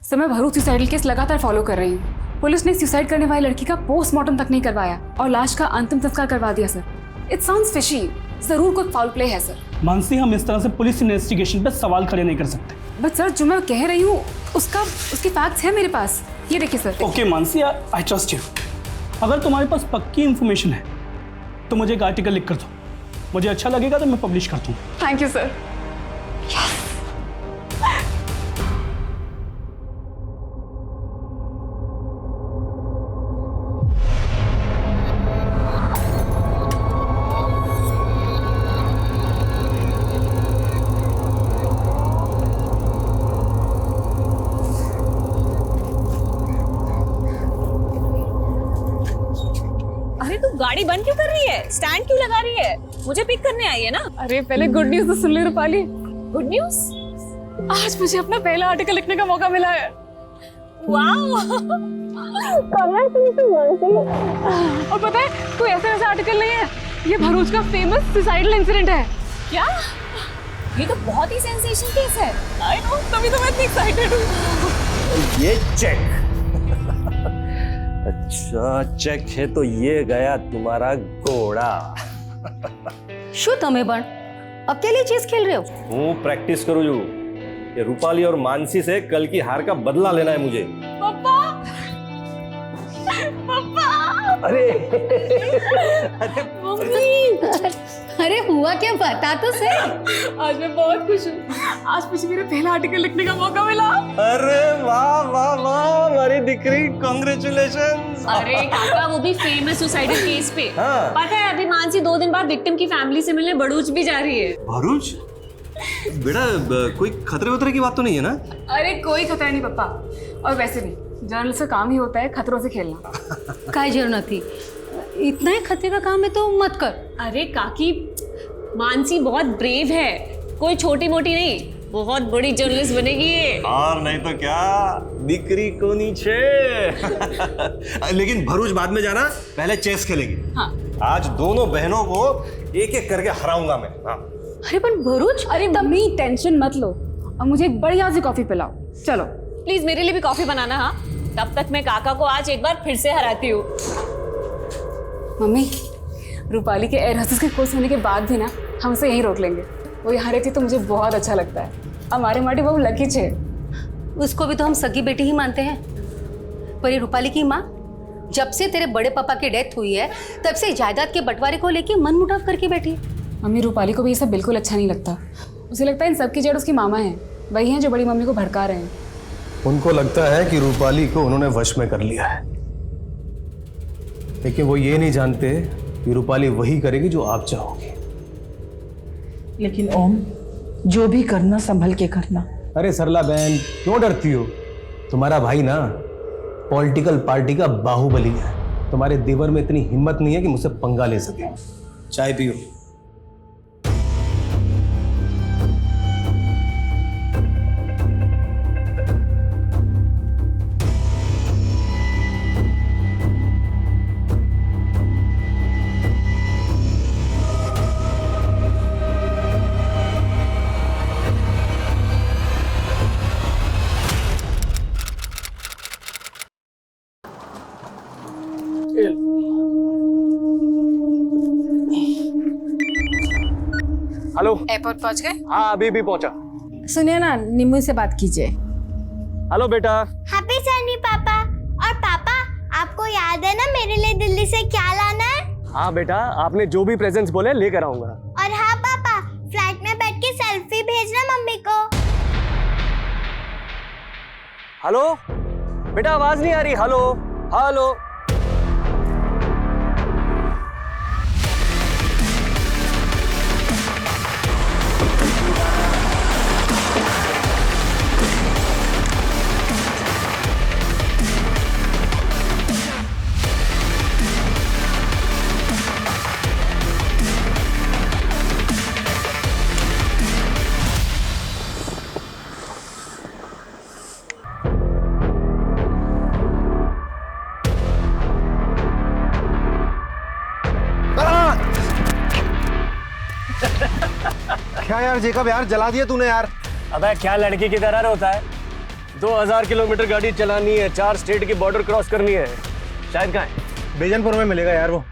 Sir मैं Bharuch suicidal case लगातार follow कर रही हूँ। पुलिस ने सुसाइड करने वाली लड़की का पोस्टमार्टम तक नहीं करवाया और लाश का अंतिम संस्कार करवा दिया सर। It sounds fishy. जरूर कोई फाउल प्ले है सर। मानसी, हम इस तरह से पुलिस इन्वेस्टिगेशन पे सवाल खड़े नहीं कर सकते। बट सर जो मैं कह रही हूँ उसके फैक्ट्स हैं मेरे पास। ये देखिए sir. Okay Mansi, I trust you. अगर तुम्हारे पास पक्की इन्फॉर्मेशन है तो मुझे एक आर्टिकल लिख कर दो। मुझे अच्छा लगेगा तो मैं पब्लिश कर दूँ। Thank you sir. गाड़ी बंद क्यों कर रही है? स्टैंड क्यों लगा रही है? मुझे पिक करने आई है ना। अरे पहले गुड न्यूज तो सुन ले रूपाली। Good news? आज मुझे अपना पहला आर्टिकल लिखने का मौका मिला है। वाओ! और पता है कोई ऐसा वैसा आर्टिकल नहीं है, ये भरूच का फेमस सुसाइडल इंसिडेंट है। क्या? ये तो बहुत ही सेंसेशन केस है। आई नो, तभी तो मैं इतनी एक्साइटेड हूँ। ये चेक। अच्छा चेक है तो ये गया तुम्हारा घोड़ा। શું તમે પણ अकेले चेस खेल रहे हो? हूँ प्रैक्टिस करूँ जो ये रूपाली और मानसी से कल की हार का बदला लेना है मुझे। पापा! पापा! अरे मम्मी! अरे हुआ क्या, बता तो सही। आज मैं बहुत खुश हूँ। आज मुझे मेरा पहला आर्टिकल लिखने का मौका मिला। अरे वाह वाह वाह हमारी दिकरी, कांग्रेचुलेशंस। अरे काका, वो भी फेमस सुसाइडल केस पे। हाँ। पता है अभी मानसी 2 दिन बाद विक्टिम की फैमिली से मिलने भरूच भी जा रही है। भरूच? बेटा कोई खतरे वतरे की बात तो नहीं है ना? अरे कोई खतरा नहीं पापा। और वैसे भी जर्नलिस्ट का काम ही होता है खतरों से खेलना। काय जरूरत નથી, इतना ही खतरे का काम है तो मत कर। अरे काकी, मानसी बहुत ब्रेव है, कोई छोटी मोटी नहीं, बहुत बड़ी जर्नलिस्ट बनेगी ये। और नहीं तो क्या, दिकरी को नीचे। लेकिन भरूच बाद में जाना, पहले चेस खेलेंगे। हाँ। आज दोनों बहनों को एक एक करके हराऊंगा मैं। हाँ। अरे पर भरूच, अरे मम्मी टेंशन मत लो और मुझे एक बढ़िया सी कॉफी पिलाओ। चलो प्लीज मेरे लिए भी कॉफी बनाना। हाँ, तब तक मैं काका को आज एक बार फिर से हराती हूँ। मम्मी, रूपाली के एयर होस्टेस के कोर्स होने के बाद भी ना हम उसे यहीं रोक लेंगे। वो यहाँ रहती तो मुझे बहुत अच्छा लगता है। हमारे माटी बहुत लकी छे। उसको भी तो हम सगी बेटी ही मानते हैं। पर ये रूपाली की माँ, जब से तेरे बड़े पापा की डेथ हुई है तब से जायदाद के बंटवारे को लेके मन मुटाव करके बैठी है। मम्मी रूपाली को भी ये सब बिल्कुल अच्छा नहीं लगता। उसे लगता है इन सब की जड़ उसकी मामा है, वही हैं जो बड़ी मम्मी को भड़का रहे हैं। उनको लगता है कि रूपाली को उन्होंने वश में कर लिया है, लेकिन वो ये नहीं जानते कि रूपाली वही करेगी जो आप चाहोगे। लेकिन ओम, जो भी करना संभल के करना। अरे सरला बहन, क्यों डरती हो? तुम्हारा भाई ना पॉलिटिकल पार्टी का बाहुबली है। तुम्हारे देवर में इतनी हिम्मत नहीं है कि मुझसे पंगा ले सके। चाय पियो। हेलो, एयरपोर्ट पहुँच गए? हाँ अभी भी पहुंचा। सुनिए ना, निम्मू से बात कीजिए। हेलो बेटा। हैप्पी जर्नी पापा। और पापा, आपको याद है ना मेरे लिए दिल्ली से क्या लाना है? हाँ बेटा, आपने जो भी प्रेजेंट्स बोले लेकर आऊंगा। और हाँ पापा, फ्लाइट में बैठ के सेल्फी भेजना मम्मी को। हेलो बेटा, आवाज नहीं आ रही। Hello hello. क्या यार जेकब, यार जला दिया तूने यार। अबे क्या लड़की की तरह होता है, 2000 किलोमीटर गाड़ी चलानी है, 4 स्टेट की बॉर्डर क्रॉस करनी है। शायद कहाँ है? बेजनपुर में मिलेगा यार वो।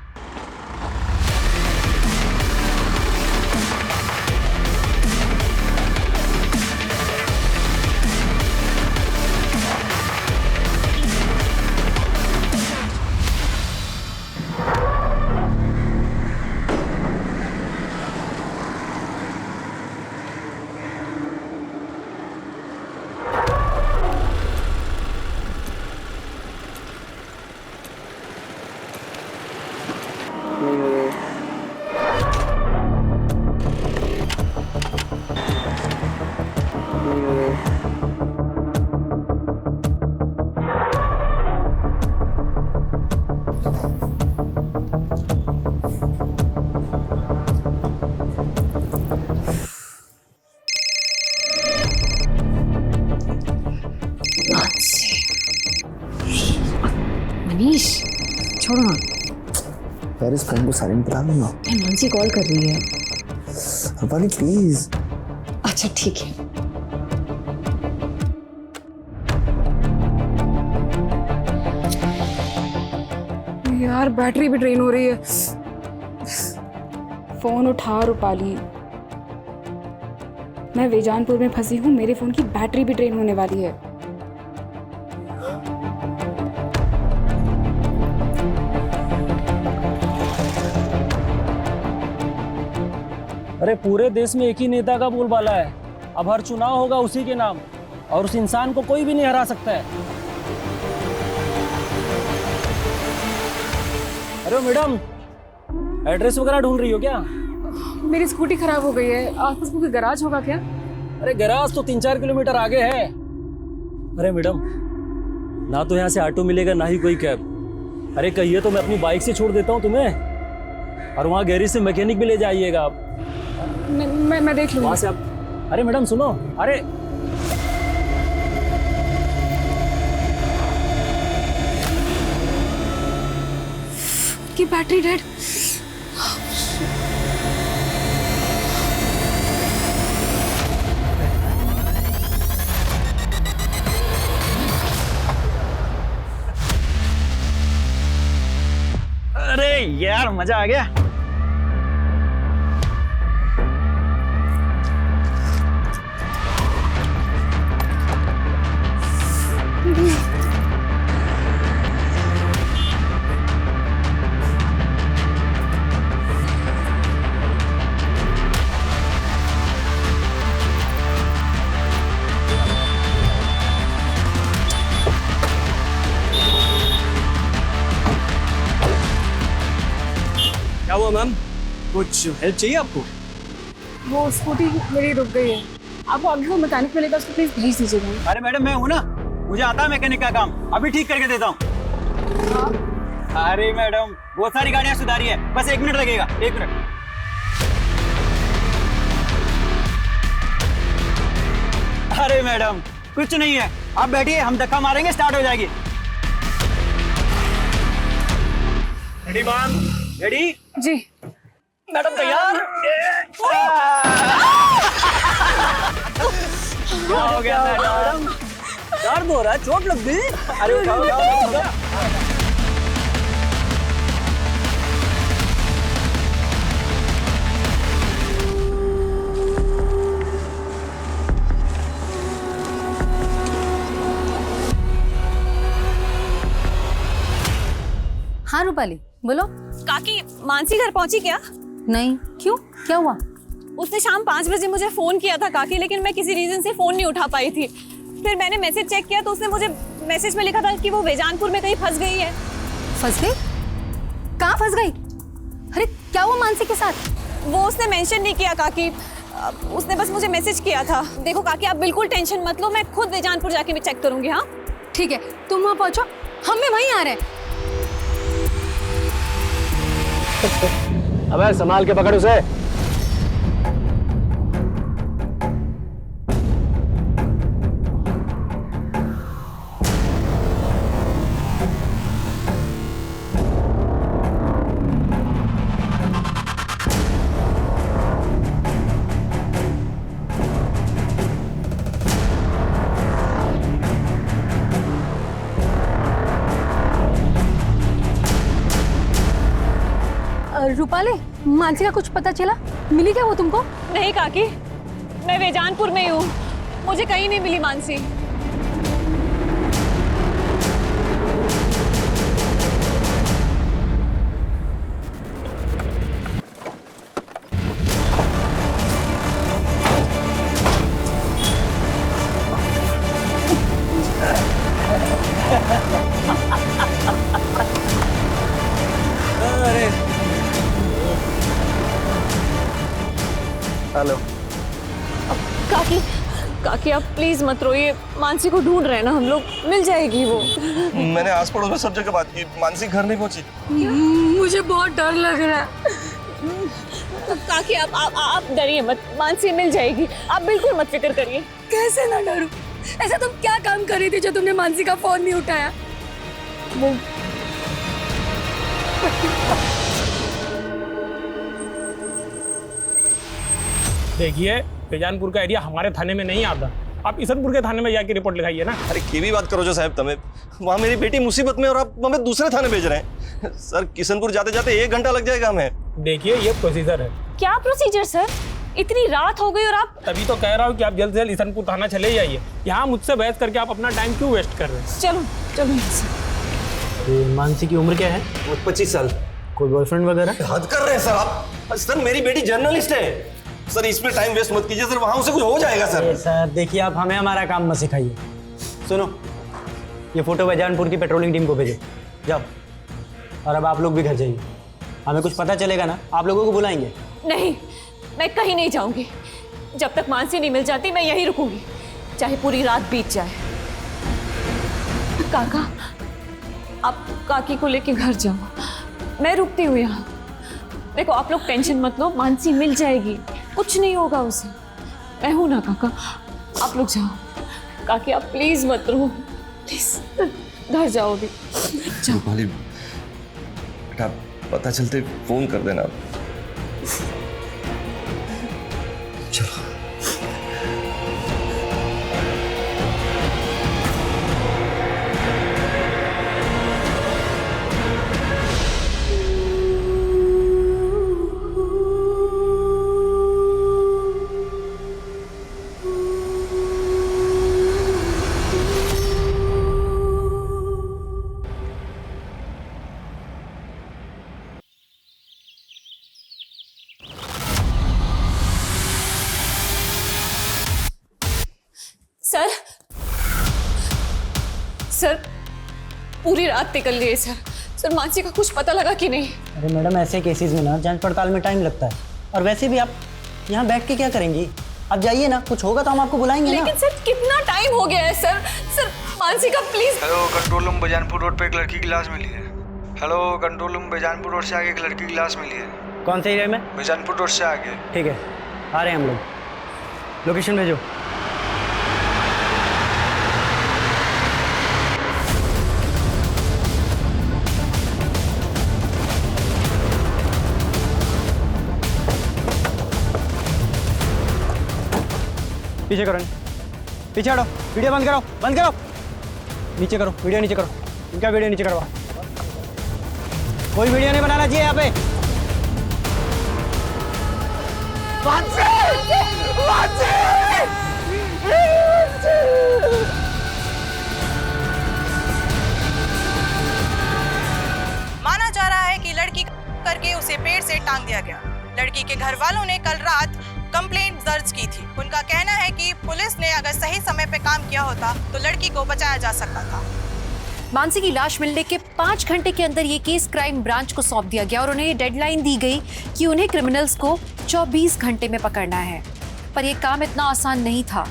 मनीष छोड़ो ना, यार इस फोन को साइलेंट करा दूंगा। मानसी कॉल कर रही है। रूपाली प्लीज। अच्छा ठीक है। यार बैटरी भी ड्रेन हो रही है। फोन उठा रूपाली, मैं वेजानपुर में फंसी हूँ, मेरे फोन की बैटरी भी ड्रेन होने वाली है। अरे पूरे देश में एक ही नेता का बोलबाला है, अब हर चुनाव होगा उसी के नाम, और उस इंसान को कोई भी नहीं हरा सकता है। अरे मैडम, एड्रेस वगैरह ढूंढ रही हो क्या? मेरी स्कूटी खराब हो गई है, आसपास कोई गैराज होगा क्या? अरे गैराज तो 3-4 किलोमीटर आगे है। अरे मैडम, ना तो यहाँ से ऑटो मिलेगा ना ही कोई कैब। अरे कहिए तो मैं अपनी बाइक से छोड़ देता हूँ तुम्हें, और वहाँ गैरेज से मैकेनिक भी ले जाइएगा आप। मैं देख लूँगा। वहाँ से आप। अरे मैडम सुनो, अरे की बैटरी डेड। अरे यार मजा आ गया। क्या हुआ मैम, कुछ हेल्प चाहिए आपको? वो स्कूटी मेरी रुक गई है, आपको आगे वो मैकेनिक मिलेगा, उसको प्लीज भेज दीजिएगा। अरे मैडम मैं हूँ ना, मुझे आता है मैकेनिक का काम, अभी ठीक करके देता हूँ। अरे मैडम बहुत सारी गाड़ियाँ सुधारी है, बस 1 मिनट लगेगा, 1 मिनट। अरे मैडम कुछ नहीं है, आप बैठिए, हम धक्का मारेंगे, स्टार्ट हो जाएगी। Ready ma'am? रेडी? जी मैडम तैयार? क्या हो गया मैडम? दर्द हो रहा है, चोट लग गई? अरे उठाओ, उठाओ। हाँ रूपाली बोलो। काकी मानसी घर पहुंची क्या? नहीं, क्यों, क्या हुआ? उसने शाम 5 बजे मुझे फोन किया था काकी, लेकिन मैं किसी रीजन से फोन नहीं उठा पाई थी। फिर मैंने मैसेज चेक किया तो उसने मुझे मैसेज में लिखा था कि वो वेजानपुर में कहीं फंस गई है। फंस गई? कहाँ फंस गई? अरे क्या हुआ मानसी के साथ? वो उसने मेंशन नहीं किया काकी, उसने बस मुझे मैसेज किया था। देखो काकी आप बिल्कुल टेंशन मत लो, मैं खुद वेजानपुर जाके भी चेक करूंगी। हाँ ठीक है, तुम वहाँ पहुंचो, हम भी वहीं आ रहे हैं। अबे संभाल के पकड़ उसे। रूपाली, मानसी का कुछ पता चला? मिली क्या वो तुमको? नहीं काकी, मैं वेजानपुर में ही हूँ, मुझे कहीं नहीं मिली मानसी। हेलो। काकी, काकी आप प्लीज मत रोइए, मानसी को ढूंढ रहे हैं ना हम लोग, मिल जाएगी वो। मैंने आस पड़ोस में सब जगह बात की, मानसी घर नहीं पहुंची। मुझे बहुत डर लग रहा है। काकी आप डरिए मत, मानसी मिल जाएगी, आप बिल्कुल मत फिक्र करिए। कैसे ना डरूं? ऐसा तुम क्या काम कर रही थी जो तुमने मानसी का फोन नहीं उठाया? देखिए, बेजानपुर का एरिया हमारे थाने में नहीं आता, आप ईसनपुर के थाने में जाके रिपोर्ट लिखाइए ना। अरे की भी बात करो जो साहब, तमें वहाँ मेरी बेटी मुसीबत में और आप हमें दूसरे थाने भेज रहे हैं। सर किशनपुर जाते जाते 1 घंटा लग जाएगा हमें। देखिए ये प्रोसीजर है। क्या प्रोसीजर सर? इतनी रात हो गई और आप? तभी तो कह रहा हूँ कि आप जल्द से जल्द ईसनपुर थाना चले जाइए। यहाँ मुझसे बहस करके आप अपना टाइम क्यों वेस्ट कर रहे हैं? चलो चलो यहाँ से। मानसी की उम्र क्या है? 25 साल। कोई बॉयफ्रेंड वगैरह? हद कर रहे हैं सर आप। सर मेरी बेटी जर्नलिस्ट है सर, इसमें टाइम वेस्ट मत कीजिए सर, वहाँ उसे कुछ हो जाएगा सर। सर देखिए, आप हमें हमारा काम मत सिखाइए। सुनो, ये फोटो बेजानपुर की पेट्रोलिंग टीम को भेजो, जाओ। और अब आप लोग भी घर जाइए, हमें कुछ पता चलेगा ना आप लोगों को बुलाएंगे। नहीं, मैं कहीं नहीं जाऊंगी, जब तक मानसी नहीं मिल जाती मैं यहीं रुकूंगी, चाहे पूरी रात बीत जाए। काका, आप काकी को लेके घर जाओ, मैं रुकती हूँ यहाँ। देखो आप लोग टेंशन मत लो, मानसी मिल जाएगी, कुछ नहीं होगा उसे, मैं हूं ना काका, आप लोग जाओ। काकी आप प्लीज मत रो, प्लीज घर जाओ अभी, जाओ। बेटा पता चलते फोन कर देना। चलो। सर, सर पूरी रात निकल गई सर। सर मानसी का कुछ पता लगा कि नहीं? अरे मैडम, ऐसे केसेस में ना जांच पड़ताल में टाइम लगता है, और वैसे भी आप यहाँ बैठ के क्या करेंगी? आप जाइए ना, कुछ होगा तो हम आपको बुलाएंगे ना। लेकिन सर कितना टाइम हो गया है सर, सर मानसी का please. Hello, control room Bejanpur road पे एक लड़की की लाश मिली है। Hello, control room Bejanpur road से आगे एक लड़की की लाश मिली है। कौन से एरिया में? बेजानपुर रोड से आगे। ठीक है, आ रहे हैं हम लोग, लोकेशन भेजो। पीछे करो, पीछे हटो, वीडियो बंद करो, बंद करो, नीचे करो, वीडियो नीचे करो, इनका वीडियो नीचे करो, कोई वीडियो नहीं बनाना चाहिए यहाँ पे। माना जा रहा है कि लड़की करके उसे पेड़ से टांग दिया गया। लड़की के घर वालों ने कल रात कंप्लेंट दर्ज की थी। उनका कहना है कि पुलिस ने अगर सही समय पे काम किया होता तो लड़की को बचाया जा सकता था। मानसी की लाश मिलने के 5 घंटे के अंदर ये केस क्राइम ब्रांच को सौंप दिया गया और उन्हें ये डेडलाइन दी गई कि उन्हें क्रिमिनल्स को 24 घंटे में पकड़ना है। पर यह काम इतना आसान नहीं था।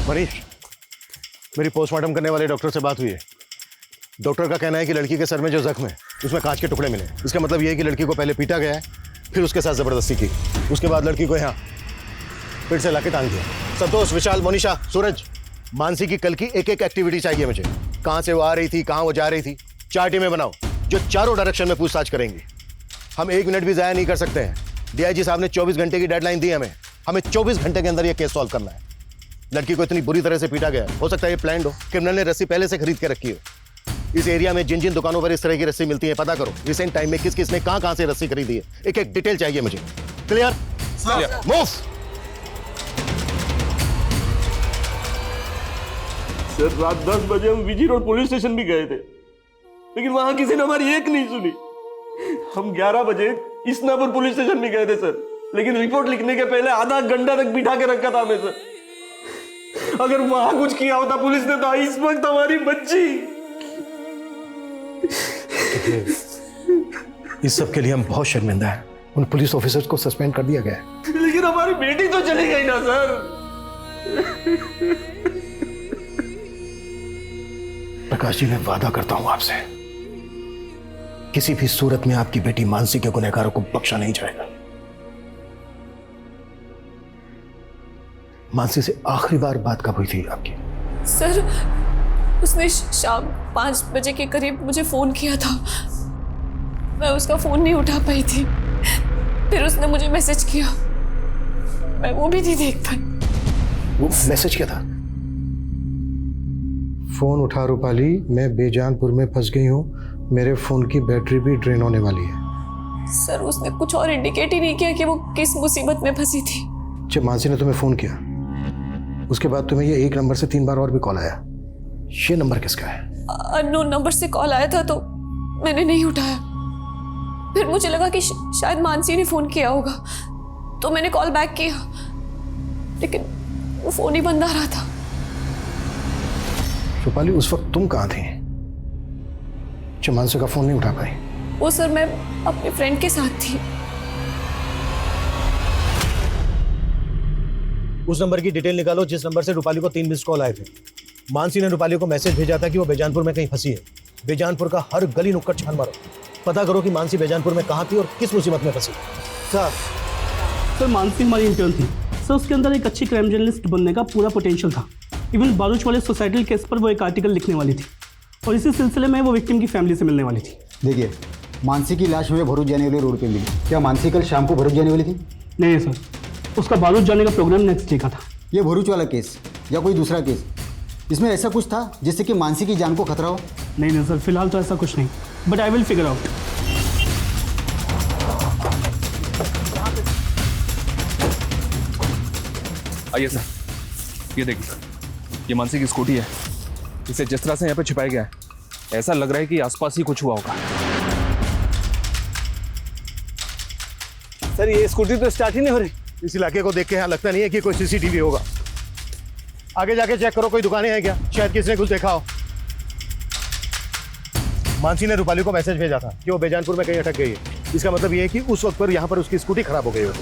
मनीष, मेरी पोस्टमार्टम करने वाले डॉक्टर से बात हुई है। डॉक्टर का कहना है कि लड़की के सर में जो जख्म है उसमें कांच के टुकड़े मिले। इसका मतलब ये है कि लड़की को पहले पीटा गया है, फिर उसके साथ जबरदस्ती की, उसके बाद लड़की को यहाँ फिर से लाके टांग दिया। संतोष, विशाल, मोनिशा, सूरज, मानसी की कल की एक एक एक्टिविटी चाहिए मुझे। कहाँ से वो आ रही थी, कहाँ वो जा रही थी। 4 टीमें बनाओ जो चारों डायरेक्शन में पूछताछ करेंगी। हम 1 मिनट भी जाया नहीं कर सकते हैं। डीआईजी साहब ने 24 घंटे की डेडलाइन दी हमें 24 घंटे के अंदर ये केस सॉल्व करना है। लड़की को इतनी बुरी तरह से पीटा गया, हो सकता है ये प्लान्ड हो, क्रिमिनल ने रस्सी पहले से खरीद के रखी हो। इस एरिया में जिन जिन दुकानों पर इस तरह की रस्सी मिलती है पता करो। रिसेंट टाइम में किस किस ने कहां से रस्सी खरीदी है, एक एक डिटेल चाहिए मुझे। क्लियर? मूव। सर रात 10 बजे हम विजी रोड पुलिस स्टेशन भी गए थे, लेकिन वहां किसी ने हमारी एक नहीं सुनी। हम 11 बजे इस्नापुर पुलिस स्टेशन भी गए थे सर, लेकिन रिपोर्ट लिखने के पहले आधा घंटा तक बिठा के रखा था हमें सर। अगर वहां कुछ किया होता पुलिस ने तो इस वक्त हमारी बच्ची। इस सब के लिए हम बहुत शर्मिंदा हैं। उन पुलिस ऑफिसर्स को सस्पेंड कर दिया गया है। लेकिन हमारी बेटी तो चली गई ना सर। प्रकाश जी, मैं वादा करता हूं आपसे, किसी भी सूरत में आपकी बेटी मानसी के गुनहगारों को बख्शा नहीं जाएगा। मानसी से आखिरी बार बात कब हुई थी आपकी? सर, उसने शाम 5 बजे के करीब मुझे फ़ोन किया था। मैं उसका फ़ोन नहीं उठा पाई थी। फिर उसने मुझे मैसेज किया, मैं वो भी नहीं देख पाई। वो मैसेज क्या था? फोन उठा रूपाली, मैं बेजानपुर में फंस गई हूँ, मेरे फोन की बैटरी भी ड्रेन होने वाली है। सर, उसने कुछ और इंडिकेट ही नहीं किया कि वो किस मुसीबत में फंसी थी। जब मानसी ने तुम्हें फोन किया उसके बाद तुम्हें ये एक नंबर से 3 बार और भी कॉल आया, ये नंबर किसका है? अननोन नंबर से कॉल आया था तो मैंने नहीं उठाया। फिर मुझे लगा कि शायद मानसी ने फोन किया होगा, तो मैंने कॉल बैक किया, लेकिन वो फोन ही बंद आ रहा था। रूपाली, उस वक्त तुम कहाँ थी जब मानसी का फोन नहीं उठा पाई? वो सर, मैं अपने फ्रेंड के साथ थी। उस नंबर की डिटेल निकालो जिस नंबर से रूपाली को 3 मिस्ड कॉल आए थे। मानसी ने रूपाली को मैसेज भेजा था कि वो बेजानपुर में कहीं फंसी है। बेजानपुर का हर गली नुक्कड़ छान मारो, पता करो कि मानसी बेजानपुर में कहाँ थी और किस मुसीबत में फंसी। सर, मानसी हमारी इंटर्न थी सर, उसके अंदर एक अच्छी क्राइम जर्नलिस्ट बनने का पूरा पोटेंशियल था। इवन बारूच वाले सोसाइटल केस पर वो एक आर्टिकल लिखने वाली थी और इसी सिलसिले में वो विक्टिम की फैमिली से मिलने वाली थी। देखिए, मानसी की लाश मुझे भरूच जाने वाले रोड पे मिली। क्या मानसी कल शाम को भरूच जाने वाली थी? नहीं सर, उसका बारूच जाने का प्रोग्राम नेक्स्ट डे का था। ये भरूच वाला केस या कोई दूसरा केस, इसमें ऐसा कुछ था जिससे कि मानसी की जान को खतरा हो? नहीं सर, फिलहाल तो ऐसा कुछ नहीं, but I will figure out. आइए सर, ये देखिए सर, ये मानसी की स्कूटी है। इसे जिस तरह से यहाँ पे छिपाया गया है, ऐसा लग रहा है कि आसपास ही कुछ हुआ होगा। सर, ये स्कूटी तो स्टार्ट ही नहीं हो रही। इस इलाके को देख के यहाँ लगता नहीं है कि कोई सीसीटीवी होगा। आगे जाके चेक करो, कोई दुकानें हैं क्या, शायद किसी ने कुछ देखा हो। मानसी ने रूपाली को मैसेज भेजा था कि वो बेजानपुर में कहीं अटक गई है। इसका मतलब ये है कि उस वक्त पर यहाँ पर उसकी स्कूटी खराब हो गई होगी।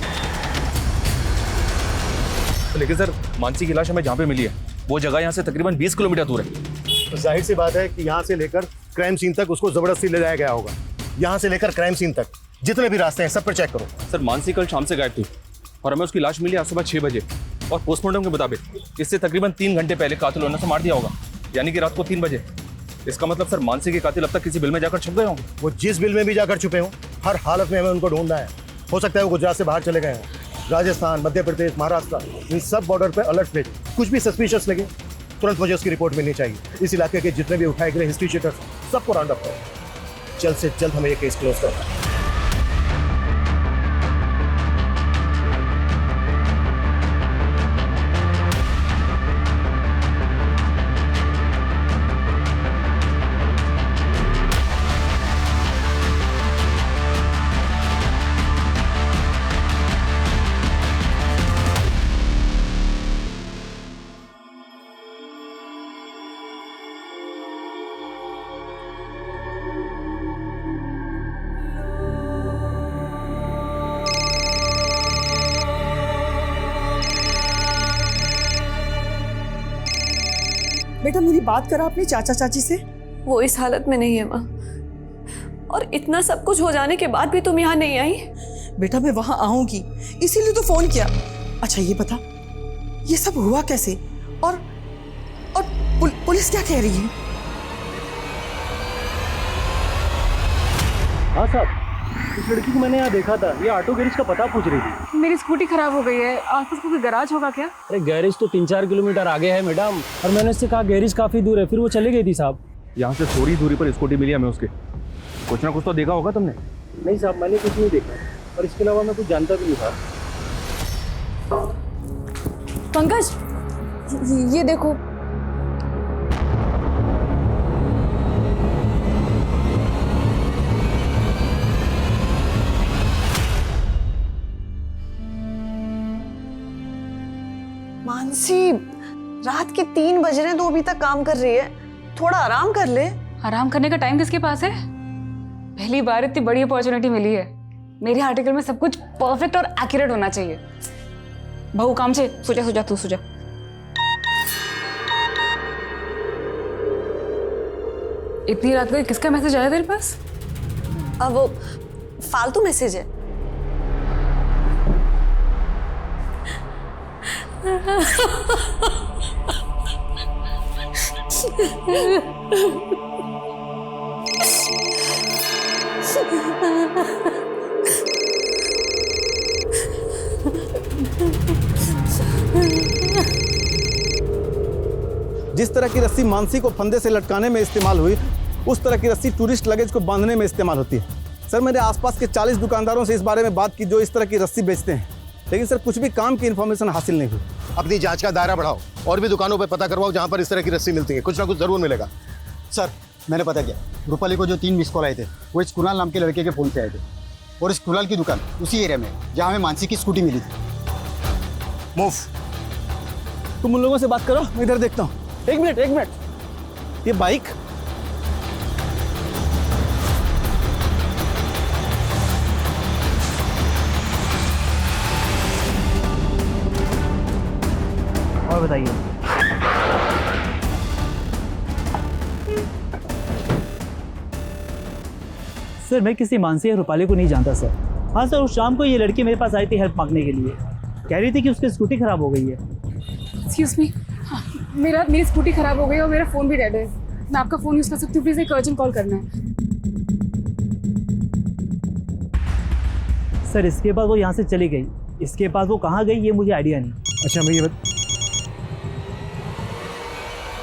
लेकिन सर, मानसी की लाश हमें जहाँ पे मिली है वो जगह यहाँ से तकरीबन 20 किलोमीटर दूर है। तो जाहिर सी बात है कि यहाँ से लेकर क्राइम सीन तक उसको जबरदस्ती ले जाया गया होगा। यहाँ से लेकर क्राइम सीन तक जितने भी रास्ते हैं सब पर चेक करो। सर, मानसी कल शाम से गायब थी और हमें उसकी लाश मिली आज सुबह 6 बजे और पोस्टमार्टम के मुताबिक इससे तकरीबन 3 घंटे पहले कातिल ने उसे मार दिया होगा, यानी कि रात को 3 बजे। इसका मतलब सर, मानसी के कातिल अब तक किसी बिल में जाकर छुप गए होंगे। वो जिस बिल में भी जाकर छुपे हों, हर हालत में हमें उनको ढूंढना है। हो सकता है वो गुजरात से बाहर चले गए हों, राजस्थान, मध्य प्रदेश, महाराष्ट्र, इन सब बॉर्डर पर अलर्ट भेजें। कुछ भी सस्पिशियस लगे तुरंत मुझे उसकी रिपोर्ट मिलनी चाहिए। इस इलाके के जितने भी उठाए गए हिस्ट्री शीटर्स सबको राउंड अप करो। जल्द से जल्द हमें ये केस क्लोज करना है। बेटा, मेरी बात करा अपने चाचा चाची से? वो इस हालत में नहीं है माँ, और इतना सब कुछ हो जाने के बाद भी तुम यहाँ नहीं आई। बेटा, मैं वहां आऊंगी इसीलिए तो फोन किया। अच्छा ये बता, ये सब हुआ कैसे? और पुलिस क्या कह रही है? हाँ साहब, इस लड़की को मैंने यहाँ देखा था, ये ऑटो गैरेज का पता पूछ रही थी। मेरी स्कूटी खराब हो गई है, आसपास कोई गैराज होगा क्या? अरे गैरेज तो 3-4 किलोमीटर आगे है मैडम, और मैंने उससे कहा गैरेज काफी दूर है, फिर वो चली गई थी साहब। यहाँ से थोड़ी दूरी पर स्कूटी मिली हमें उसके। कुछ ना कुछ तो देखा होगा तुमने? नहीं साहब, मैंने कुछ नहीं देखा, और इसके अलावा मैं कुछ जानता भी नहीं था। पंकज, ये देखो। मानसी, रात के 3 बज रहे हैं तो अभी तक काम कर रही है, थोड़ा आराम कर ले। आराम करने का टाइम किसके पास है? पहली बार इतनी बड़ी अपॉर्चुनिटी मिली है। मेरे आर्टिकल में सब कुछ परफेक्ट और एक्यूरेट होना चाहिए। बहू काम से सुजा तू सुजा। इतनी रात को किसका मैसेज आया तेरे पास? अब वो फालतू मैसेज है। जिस तरह की रस्सी मानसी को फंदे से लटकाने में इस्तेमाल हुई, उस तरह की रस्सी टूरिस्ट लगेज को बांधने में इस्तेमाल होती है। सर, मैंने आसपास के 40 दुकानदारों से इस बारे में बात की जो इस तरह की रस्सी बेचते हैं, लेकिन सर कुछ भी काम की इन्फॉर्मेशन हासिल नहीं हुई। अपनी जांच का दायरा बढ़ाओ और भी दुकानों पर पता करवाओ जहां पर इस तरह की रस्सी मिलती है, कुछ ना कुछ जरूर मिलेगा। सर, मैंने पता किया, रूपाली को जो 3 मिस कॉल आए थे वो इस कुणाल नाम के लड़के के फ़ोन से आए थे, और इस कुणाल की दुकान उसी एरिया में जहाँ हमें मानसी की स्कूटी मिली थी। मूव। तुम उन लोगों से बात करो, मैं इधर देखता हूँ। एक मिनट, ये बाइक और बताइए। सर, मैं किसी मानसी या रूपाली को नहीं जानता सर। हाँ सर, उस शाम को ये लड़की मेरे पास आई थी हेल्प मांगने के लिए, कह रही थी कि उसकी स्कूटी खराब हो गई है। एक्सक्यूज मी, मेरी स्कूटी खराब हो गई और मेरा फ़ोन भी डेड है। मैं आपका फ़ोन यूज़ कर सकती हूँ? प्लीज़ एक अर्जेंट कॉल करना है। सर, इसके बाद वो यहाँ से चली गई, इसके बाद वो कहाँ गई ये मुझे आइडिया नहीं। अच्छा भैया,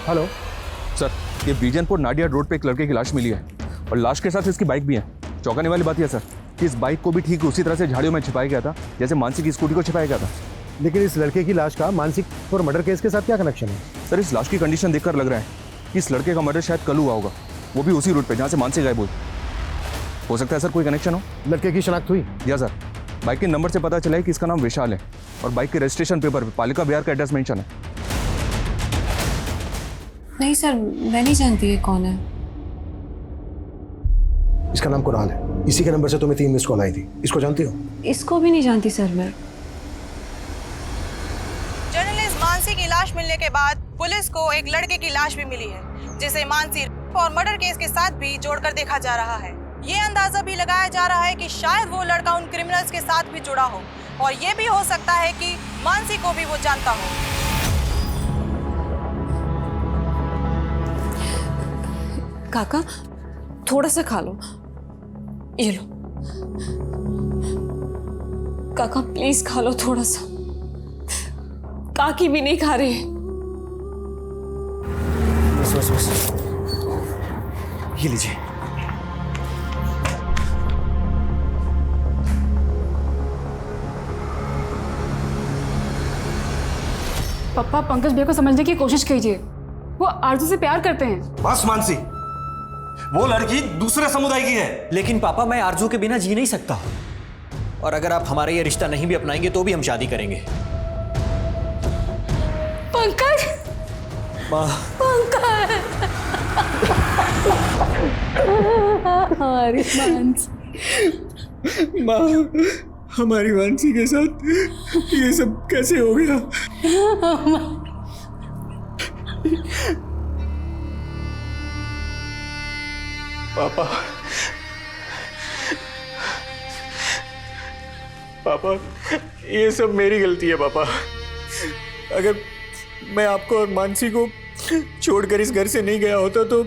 हेलो सर, ये बीजनपुर नाडिया रोड पे एक लड़के की लाश मिली है, और लाश के साथ इसकी बाइक भी है। चौंकाने वाली बात यह सर कि इस बाइक को भी ठीक उसी तरह से झाड़ियों में छिपाया गया था जैसे मानसी की स्कूटी को छिपाया गया था। लेकिन इस लड़के की लाश का मानसिक और मर्डर केस के साथ क्या कनेक्शन है? सर, इस लाश की कंडीशन देखकर लग रहा है कि इस लड़के का मर्डर शायद कल हुआ होगा, वो भी उसी रूट पे जहाँ से मानसी गायब हुई। हो सकता है सर कोई कनेक्शन हो। लड़के की शनाख्त हुई? या सर, बाइक के नंबर से पता चला है कि इसका नाम विशाल है, और बाइक के रजिस्ट्रेशन पेपर पे पालिका बिहार का एड्रेस मेंशन है। नहीं सर, मैं नहीं जानती ये कौन है। इसका नाम कुणाल है, इसी के नंबर से तुम्हें 3 मिस कॉल आई थी। इसको जानती हो? इसको भी नहीं जानती सर मैं। जर्नलिस्ट मानसी की लाश मिलने के बाद पुलिस को एक लड़के की लाश भी मिली है, जिसे मानसी और मर्डर केस के साथ भी जोड़कर देखा जा रहा है। ये अंदाजा भी लगाया जा रहा है कि शायद वो लड़का उन क्रिमिनल्स के साथ भी जुड़ा हो, और ये भी हो सकता है कि मानसी को भी वो जानता हो। काका, थोड़ा सा खा लो, ये लो। काका प्लीज खा लो थोड़ा सा, काकी भी नहीं खा रहे। बस ये लीजिए। पप्पा, पंकज भैया को समझने की कोशिश कीजिए, वो आरजू से प्यार करते हैं। बस मानसी, वो लड़की दूसरे समुदाय की है। लेकिन पापा, मैं आरजू के बिना जी नहीं सकता, और अगर आप हमारा ये रिश्ता नहीं भी अपनाएंगे तो भी हम शादी करेंगे। पंकज, पंकज, हमारी मानसी, माँ, हमारी मानसी के साथ ये सब कैसे हो गया? पापा, पापा, ये सब मेरी गलती है पापा। अगर मैं आपको और मानसी को छोड़कर इस घर से नहीं गया होता तो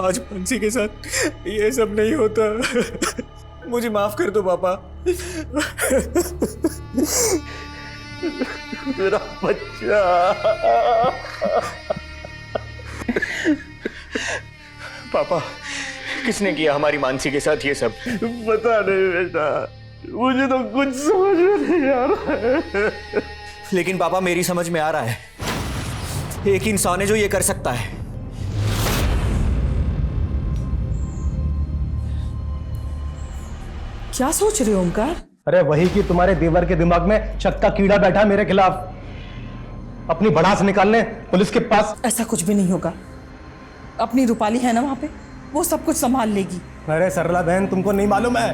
आज मानसी के साथ ये सब नहीं होता। मुझे माफ कर दो पापा। मेरा बच्चा। पापा, किसने किया हमारी मानसी के साथ ये सब? पता नहीं बेटा, मुझे तो कुछ समझ में नहीं आ रहा है। लेकिन पापा मेरी समझ में आ रहा है, एक इंसान है जो ये कर सकता है। क्या सोच रहे हो ओमकार? अरे वही कि तुम्हारे देवर के दिमाग में शक का कीड़ा बैठा मेरे खिलाफ, अपनी भड़ास निकालने पुलिस के पास। ऐसा कुछ भी नहीं होगा, अपनी रूपाली है ना वहां पे, वो सब कुछ संभाल लेगी। अरे सरला बहन, तुमको नहीं मालूम है?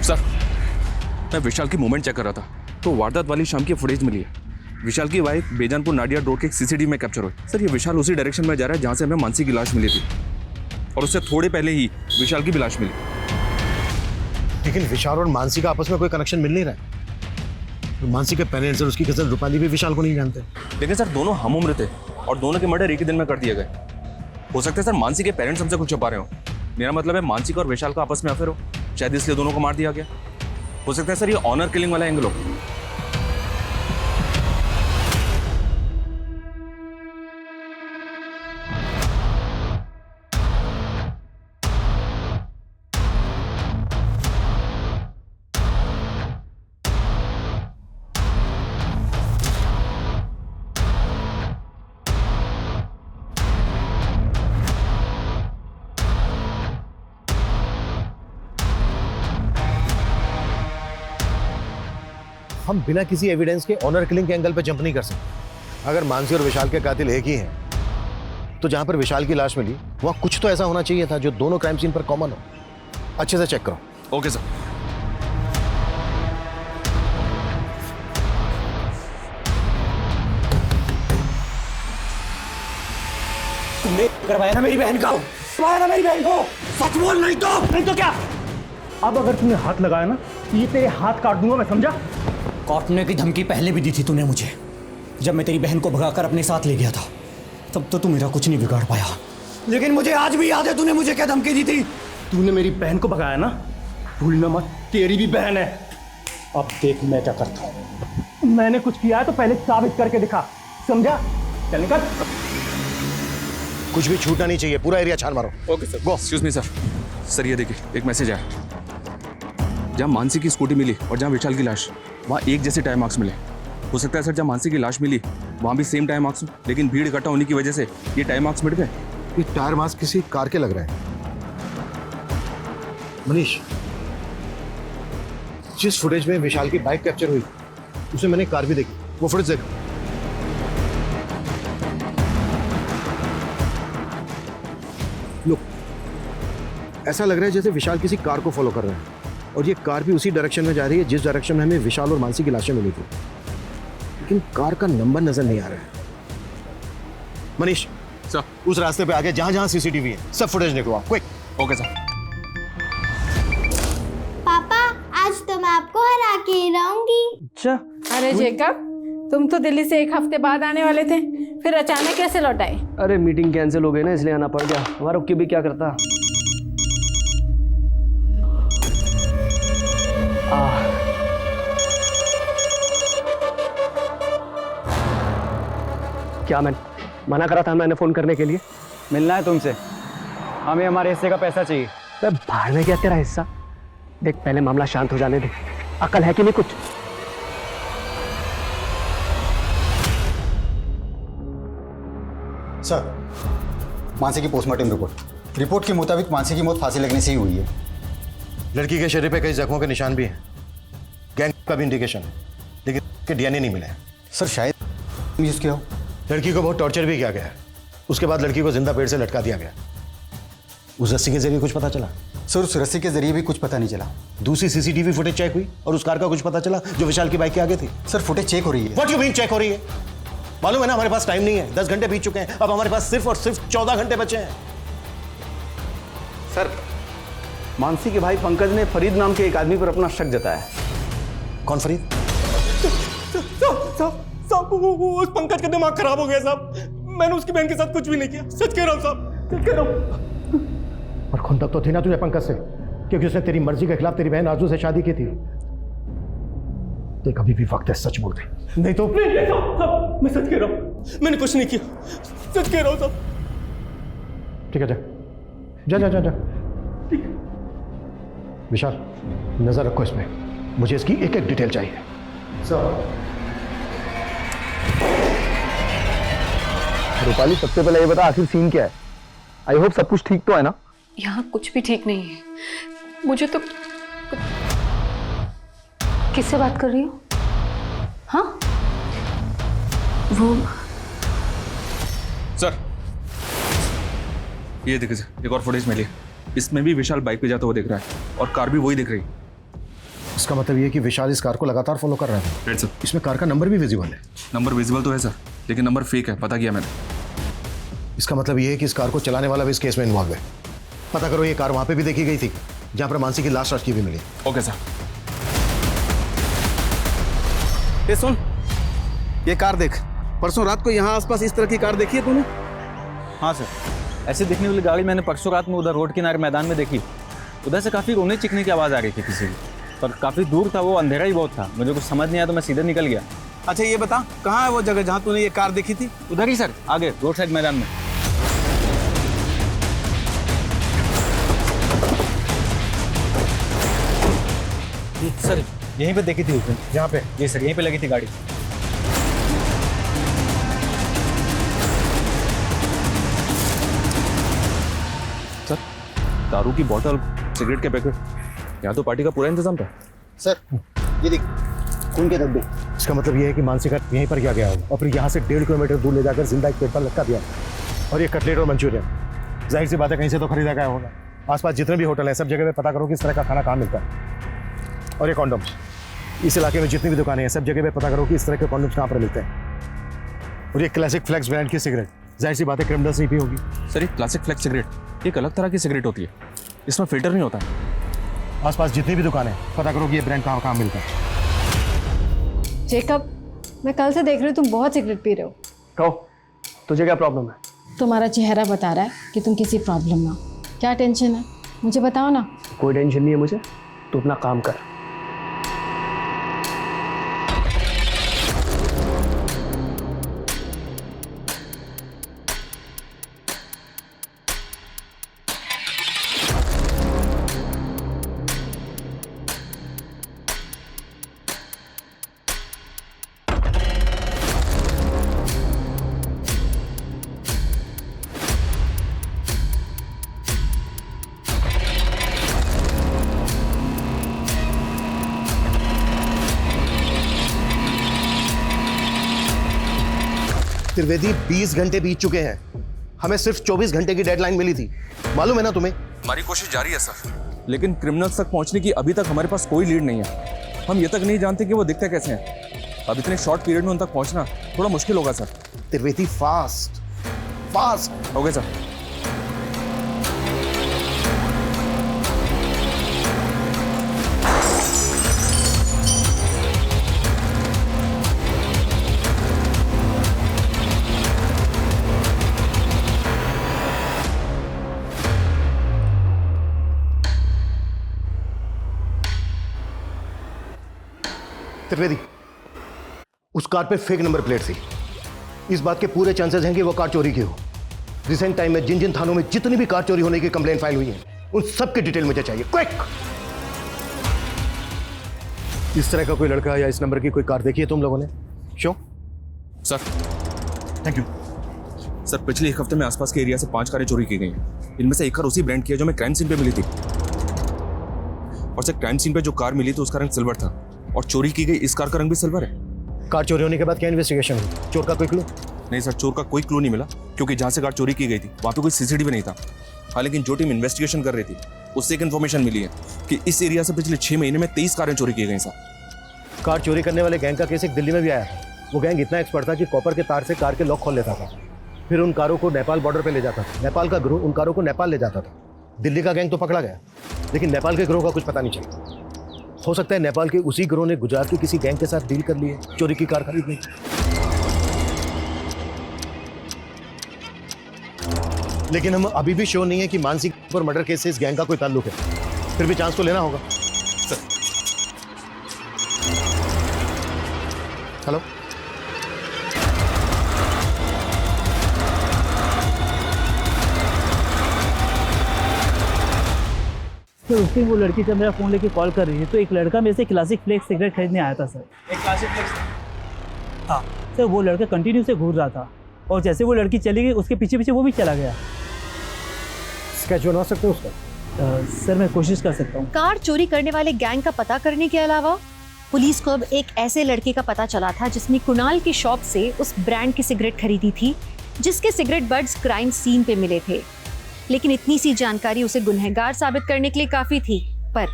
सर, मैं विशाल की मूवमेंट चेक कर रहा था तो वारदात वाली शाम की फुटेज मिली है। विशाल की वाइफ बेजानपुर नाडिया रोड के सीसीटीवी में कैप्चर हुई। सर, ये विशाल उसी डायरेक्शन में जा रहा है जहां से हमें मानसी की लाश मिली थी, और उससे थोड़े पहले ही विशाल की भी लाश मिली। लेकिन विशाल और मानसी का आपस में कोई कनेक्शन मिल नहीं रहा है। मानसी के पेरेंट्स और उसकी कजन रूपाली भी विशाल को नहीं जानते। लेकिन सर, दोनों हम उम्र थे और दोनों के मर्डर एक ही दिन में कर दिए गए। हो सकता है सर मानसी के पेरेंट्स हमसे कुछ छुपा रहे हो। मेरा मतलब है मानसी का और विशाल का आपस में अफेयर हो, शायद इसलिए दोनों को मार दिया गया। हो सकता है सर ये ऑनर किलिंग वाला एंगल हो। हम बिना किसी एविडेंस के ऑनर किलिंग के एंगल पे जंप नहीं कर सकते। अगर मानसी और विशाल के कातिल एक ही हैं, तो जहां पर विशाल की लाश मिली वहां कुछ तो ऐसा होना चाहिए था जो दोनों क्राइम सीन पर कॉमन हो। अच्छे से चेक करो। Okay sir. तुमने करवाया ना मेरी बहन को, करवाया ना मेरी बहन को, सच बोल, नहीं तो क्या? अब अगर तुमने हाथ लगाया ना, ये तेरे हाथ काट दूंगा मैं, समझा? काटने की धमकी पहले भी दी थी तूने मुझे, जब मैं तेरी बहन को भगाकर अपने साथ ले गया था। तब तो तू मेरा कुछ नहीं बिगाड़ पाया, लेकिन मुझे आज भी याद है तूने मुझे क्या धमकी दी थी। तूने मेरी बहन को भगाया ना, भूलना मत, तेरी भी बहन है। अब देख मैं क्या करता हूँ। मैंने कुछ किया है तो पहले साबित करके दिखा, समझा? चल निकल। कुछ भी छूटना नहीं चाहिए, पूरा एरिया छान मारो। Okay sir. Go. Excuse me sir. Sir ये देखिए, एक मैसेज आया। जहाँ मानसी की स्कूटी मिली और जहाँ विशाल की लाश, वहाँ एक जैसे टाइम मार्क्स मिले। हो सकता है सर जहाँ मानसी की लाश मिली वहाँ भी सेम टाइम मार्क्स, लेकिन भीड़ इकट्ठा होने की वजह से ये टाइम मार्क्स मिट गए। ये टायर मार्क्स किसी कार के लग रहे हैं। मनीष, जिस फुटेज में विशाल की बाइक कैप्चर हुई उसे मैंने कार भी देखी, वो फुटेज देख। लुक, ऐसा लग रहा है जैसे विशाल किसी कार को फॉलो कर रहे हैं और ये कार भी उसी डायरेक्शन में जा रही है जिस डायरेक्शन में हमें विशाल और मानसी की लाशें मिली थी, लेकिन कार का नंबर नजर नहीं आ रहा है। मनीष सर, उस रास्ते पे आगे जहां जहां सीसीटीवी है सब फुटेज निकलवाओ, क्विक। Okay sir. पापा, आज तो मैं आपको हरा के ही रहूंगी। अच्छा। अरे जेकब, तुम तो दिल्ली से एक हफ्ते बाद आने वाले थे, फिर अचानक कैसे लौट आए? अरे मीटिंग कैंसिल हो गई ना, इसलिए आना पड़ गया। हमारा रुक के भी क्या करता। क्या मैं मना करा था मैंने फोन करने के लिए? मिलना है तुमसे, हमें हमारे हिस्से का पैसा चाहिए। बाहर में क्या तेरा हिस्सा? देख पहले मामला शांत हो जाने दे, अकल है कि नहीं कुछ? सर, मानसी की पोस्टमार्टम रिपोर्ट के मुताबिक मानसी की मौत फांसी लगने से ही हुई है। लड़की के शरीर पे कई जख्मों के निशान भी हैं, गैंग का भी इंडिकेशन है, लेकिन उसके डीएनए नहीं मिले। सर शायद यूज किया हो। लड़की को बहुत टॉर्चर भी किया गया है, उसके बाद लड़की को जिंदा पेड़ से लटका दिया गया। उस रस्सी के जरिए कुछ पता चला? सर उस रस्सी के जरिए भी कुछ पता नहीं चला। दूसरी सीसीटीवी फुटेज चेक हुई और उस कार का कुछ पता चला जो विशाल की बाइक के आगे थी? सर फुटेज चेक हो रही है। व्हाट यू मीन चेक हो रही है? मालूम है ना हमारे पास टाइम नहीं है, 10 घंटे बीत चुके हैं, अब हमारे पास सिर्फ और सिर्फ 14 घंटे बचे हैं। सर, मानसी के भाई पंकज ने फरीद नाम के एक आदमी पर अपना शक जताया। कौन फरीद? साहब उस पंकज का दिमाग खराब हो गया साहब। मैंने उसकी बहन के साथ कुछ भी नहीं किया, सच कह रहा हूँ साहब, सच कह रहा हूँ। और खुंदक तो थी ना तुझे पंकज से, क्योंकि उसने तेरी मर्जी के खिलाफ तेरी बहन आरजू से शादी की थी। तो कभी भी वक्त है सच बोल दे, नहीं तो साहब मैं सच कह रहा हूँ, मैंने कुछ नहीं किया, सच कह रहा हूँ साहब। ठीक है, जा जा जा जा। विशाल नजर रखो इसमें, मुझे इसकी एक एक डिटेल चाहिए। सर रूपाली, सबसे पहले ये बता आखिर सीन क्या है? आई होप सब कुछ ठीक तो है ना? यहाँ कुछ भी ठीक नहीं है। मुझे तो किससे बात कर रही हो? हाँ वो सर ये देखिए सर, एक और फुटेज मिली, इसमें भी विशाल बाइक पे जाता हुआ दिख रहा है और कार भी वही दिख रही है। इसका मतलब ये है कि विशाल इस कार को लगातार फॉलो कर रहा है। Right sir. इसमें कार का नंबर भी विजिबल है। नंबर विजिबल तो है सर, लेकिन नंबर फेक है, पता किया मैंने। इसका मतलब ये है कि इस कार को चलाने वाला भी इस केस में इन्वॉल्व है। पता करो ये कार वहां पे भी देखी गई थी जहां पर मानसी की लाश रखी हुई मिली। Okay sir. ये सुन, ये कार देख, परसों रात को यहाँ आसपास इस तरह की कार देखी है तूने? हाँ सर, ऐसे दिखने वाली गाड़ी मैंने परसों रात में उधर रोड किनारे मैदान में देखी। उधर से काफ़ी रोने चिकने की आवाज़ आ रही थी किसी की, पर काफ़ी दूर था, वो अंधेरा ही बहुत था, मुझे कुछ समझ नहीं आया तो मैं सीधे निकल गया। अच्छा ये बता, कहाँ है वो जगह जहाँ तूने ये कार देखी थी? उधर ही सर, आगे रोड साइड मैदान में। सर यहीं पे देखी थी उसने। यहाँ पे? जी सर, यहीं पे लगी थी गाड़ी। सर दारू की बोतल, सिगरेट के पैकेट, यहाँ तो पार्टी का पूरा इंतजाम था। सर ये देख, खून के धब्बे। इसका मतलब ये है कि मानसी का यहीं पर किया गया होगा और फिर यहाँ से 1.5 किलोमीटर दूर ले जाकर जिंदा एक पेट पर लटका दिया। और ये कटलेट और मंचूरियन जाहिर सी बात है कहीं से तो खरीदा गया होगा। आसपास जितने भी होटल हैं सब जगह पे पता करो कि इस तरह का खाना कहाँ मिलता है। और ये कॉन्डम्स, इस इलाके में जितनी भी दुकानें हैं सब जगह पे पता करो कि इस तरह के कॉन्डम्स कहाँ पर मिलते हैं। और ये क्लासिक फ्लेक्स ब्रांड की सिगरेट, जाहिर सी बात है क्रिमिनल्स ही पी होगी। सर ये क्लासिक फ्लेक्स सिगरेट एक अलग तरह की सिगरेट होती है, इसमें फिल्टर नहीं होता है। आसपास जितनी भी दुकानें पता करो कि ये ब्रांड कहाँ मिलता है। जेकब, मैं कल से देख रही हूँ तुम बहुत सिगरेट पी रहे हो। कहो, तुझे क्या प्रॉब्लम है? तुम्हारा चेहरा बता रहा है कि तुम किसी प्रॉब्लम में हो। क्या टेंशन है, मुझे बताओ ना। कोई टेंशन नहीं है मुझे, तू अपना काम कर। त्रिवेदी 20 घंटे बीत चुके हैं, हमें सिर्फ 24 घंटे की डेडलाइन मिली थी, मालूम है ना तुम्हें? हमारी कोशिश जारी है सर, लेकिन क्रिमिनल्स तक पहुंचने की अभी तक हमारे पास कोई लीड नहीं है। हम ये तक नहीं जानते कि वो दिखते कैसे हैं। अब इतने शॉर्ट पीरियड में उन तक पहुंचना थोड़ा मुश्किल होगा sir. Trivedi fast fast. Okay sir. Trivedi, उस कार पे फेक नंबर प्लेट थी। इस बात के पूरे चांसेस हैं कि वो कार चोरी की हो। रिसेंट टाइम में जिन जिन थानों में जितनी भी कार चोरी होने की कंप्लेंट फाइल हुई है उन सब की डिटेल मुझे चाहिए, क्विक। इस तरह का कोई लड़का या इस नंबर की कोई कार देखी है तुम लोगों ने? Sure sir. Thank you sir. पिछले एक हफ्ते में आसपास के एरिया से 5 कारें चोरी की गई हैं। इनमें से एक कार उसी ब्रांड की है जो मैं क्राइम सीन पे मिली थी। और सर क्राइम सीन पे जो कार मिली थी उसका रंग सिल्वर था और चोरी की गई इस कार का रंग भी सिल्वर है। कार चोरी होने के बाद क्या इन्वेस्टिगेशन हुई? चोर का कोई क्लू? नहीं सर, चोर का कोई क्लू नहीं मिला, क्योंकि जहां से कार चोरी की गई थी वहां पे कोई सीसीटीवी नहीं था। हाँ, लेकिन जो टीम इन्वेस्टिगेशन कर रही थी उससे एक इन्फॉर्मेशन मिली है कि इस एरिया से पिछले 6 महीने में 23 कारें चोरी की गई सर। कार चोरी करने वाले गैंग का केस एक दिल्ली में भी आया था। वो गैंग इतना एक्सपर्ट था कि कॉपर के तार से कार के लॉक खोल लेता था, फिर उन कारों को नेपाल बॉर्डर पे ले जाता था। नेपाल का गिरोह उन कारों को नेपाल ले जाता था। दिल्ली का गैंग तो पकड़ा गया, लेकिन नेपाल के गिरोह का कुछ पता नहीं चला। हो सकता है नेपाल के उसी गिरोह ने गुजरात के किसी गैंग के साथ डील कर ली है चोरी की कार खरीदने की। लेकिन हम अभी भी श्योर नहीं है कि मानसी पर मर्डर केस से इस गैंग का कोई ताल्लुक है। फिर भी चांस तो लेना होगा। हेलो, सर उस दिन वो लड़की जब मेरा फ़ोन लेके कॉल कर रही है तो एक लड़का मेरे से क्लासिक फ्लेक्स सिगरेट खरीदने आया था सर। एक क्लासिक फ्लेक्स? हाँ सर, वो लड़का कंटिन्यू से घूर रहा था और जैसे वो लड़की चली गई उसके पीछे पीछे वो भी चला गया। स्केच बना सकते हो उसका? सर मैं कोशिश कर सकता हूँ। कार चोरी करने वाले गैंग का पता करने के अलावा पुलिस को अब एक ऐसे लड़के का पता चला था जिसने कुणाल की शॉप से उस ब्रांड की सिगरेट खरीदी थी जिसके सिगरेट बड्स क्राइम सीन पे मिले थे। लेकिन इतनी सी जानकारी उसे गुनहगार साबित करने के लिए काफी थी, पर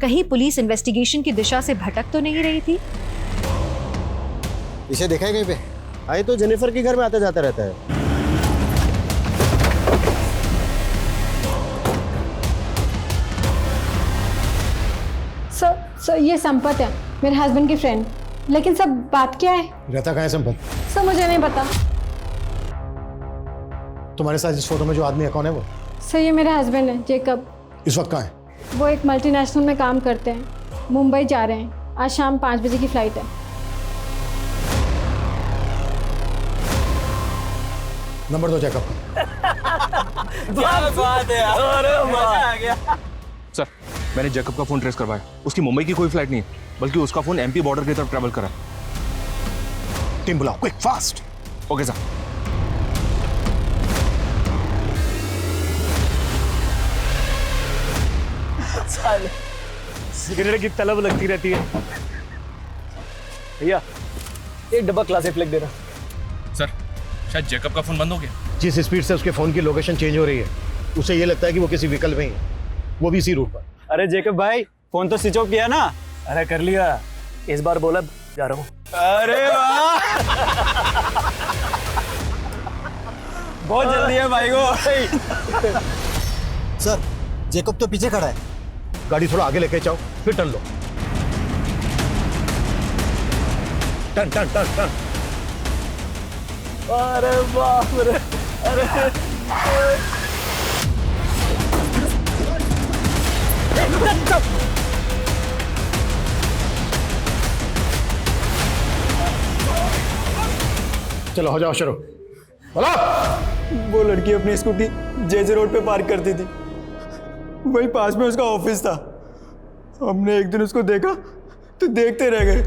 कहीं पुलिस इन्वेस्टिगेशन की दिशा से भटक तो नहीं रही थी। इसे देखा है कहीं पे? आए तो जेनिफर के घर में आता जाता रहता है। सर ये संपत है, मेरे हस्बैंड की फ्रेंड। लेकिन सब बात क्या है? रहता कहाँ है संपत? सर मुझे नहीं पता। तुम्हारे साथ इस फोटो में जो आदमी है कौन है वो? सर ये मेरे हस्बैंड है, जेकब। इस वक्त कहाँ है? वो एक मल्टीनेशनल में काम करते हैं, मुंबई जा रहे हैं। आज शाम 5 बजे की फ्लाइट है। नंबर दो जैकब। क्या बात है यार, अरे मजा आ गया। सर मैंने जैकब का फोन ट्रेस करवाया, उसकी मुंबई की कोई फ्लाइट नहीं है बल्कि उसका फोन एमपी बॉर्डर की तरफ ट्रैवल करा। टीम बुलाओ, quick fast. Okay sir. Cigarette की तलब लगती रहती है। भैया एक डब्बा क्लासिक फ्लेक्स देना। सर शायद जैकब का फोन बंद हो गया। जिस स्पीड से उसके फोन की लोकेशन चेंज हो रही है उसे ये लगता है कि वो किसी व्हीकल में ही है, वो भी इसी रूट पर। अरे जैकब भाई फोन तो स्विच ऑफ किया ना? अरे कर लिया, इस बार बोला जा रहा हूँ। अरे वाह बहुत जल्दी है भाई को। सर जैकब तो पीछे खड़ा है। गाड़ी थोड़ा आगे लेके जाओ, फिर टर्न लो। Turn turn turn turn. अरे बाप रे, अरे चलो हो जाओ शुरू। बोलो। वो लड़की अपनी स्कूटी जेजे रोड पे पार्क करती थी, वही पास में उसका ऑफिस था। हमने एक दिन उसको देखा तो देखते रह गए।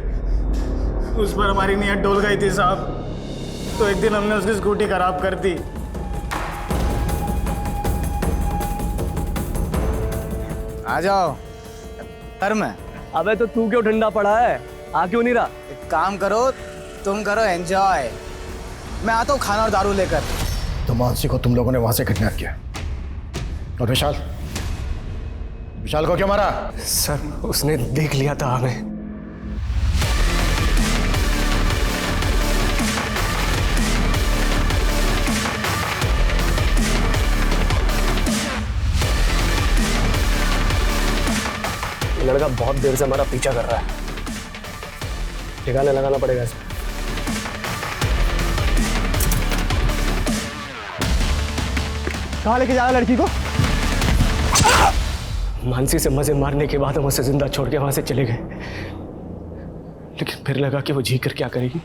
उस पर हमारी नीयत डोल गई थी साहब, तो एक दिन हमने उसकी स्कूटी खराब कर दी। आ जाओ घर में। अबे तो तू क्यों ठंडा पड़ा है, आ क्यों नहीं रहा? एक काम करो, तुम करो एंजॉय, मैं आता हूँ खाना और दारू लेकर। तो मानसी को तुम लोगों ने वहां से किडनैप किया और विशाल को क्यों मारा? सर उसने देख लिया था हमें। लड़का बहुत देर से हमारा पीछा कर रहा है, ठिकाने लगाना पड़ेगा इसे। कहाँ लेके जा रहा लड़की को? मानसी से मजे मारने के बाद हम उसे जिंदा छोड़ के वहां से चले गए, लेकिन फिर लगा कि वो जी कर क्या करेगी।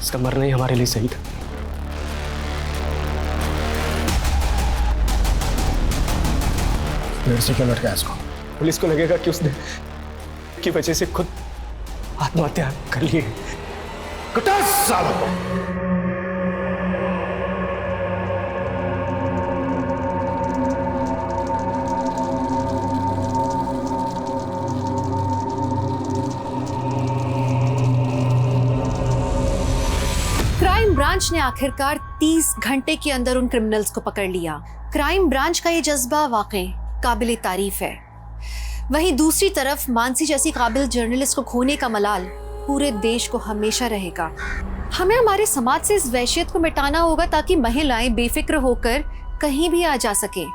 इसका मरना ही हमारे लिए सही था। पेड़ से क्यों लटका इसको? पुलिस को लगेगा कि उसने की वजह से खुद आत्महत्या कर ली है। क्राइम ब्रांच ने आखिरकार 30 घंटे के अंदर उन क्रिमिनल्स को पकड़ लिया। क्राइम ब्रांच का ये जज्बा वाकई काबिल तारीफ है। वहीं दूसरी तरफ मानसी जैसी काबिल जर्नलिस्ट को खोने का मलाल पूरे देश को हमेशा रहेगा। हमें हमारे समाज से इस वहशियत को मिटाना होगा ताकि महिलाएं बेफिक्र होकर कहीं भी आ जा सकें।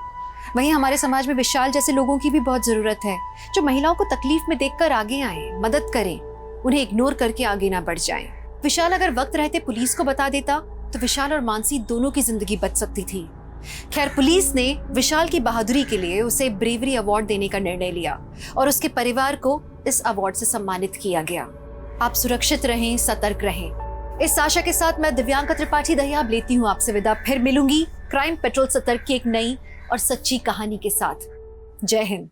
वहीं हमारे समाज में विशाल जैसे लोगों की भी बहुत जरूरत है, जो महिलाओं को तकलीफ में देखकर आगे आए, मदद करें, उन्हें इग्नोर करके आगे ना बढ़ जाएं। विशाल अगर वक्त रहते पुलिस को बता देता तो विशाल और मानसी दोनों की जिंदगी बच सकती थी। खैर, पुलिस ने विशाल की बहादुरी के लिए उसे ब्रेवरी अवार्ड देने का निर्णय लिया और उसके परिवार को इस अवार्ड से सम्मानित किया गया। आप सुरक्षित रहें, सतर्क रहें। इस आशा के साथ मैं दिव्यांका त्रिपाठी दहिया लेती हूँ आपसे विदा। फिर मिलूंगी क्राइम पेट्रोल सतर्क की एक नई और सच्ची कहानी के साथ। जय हिंद।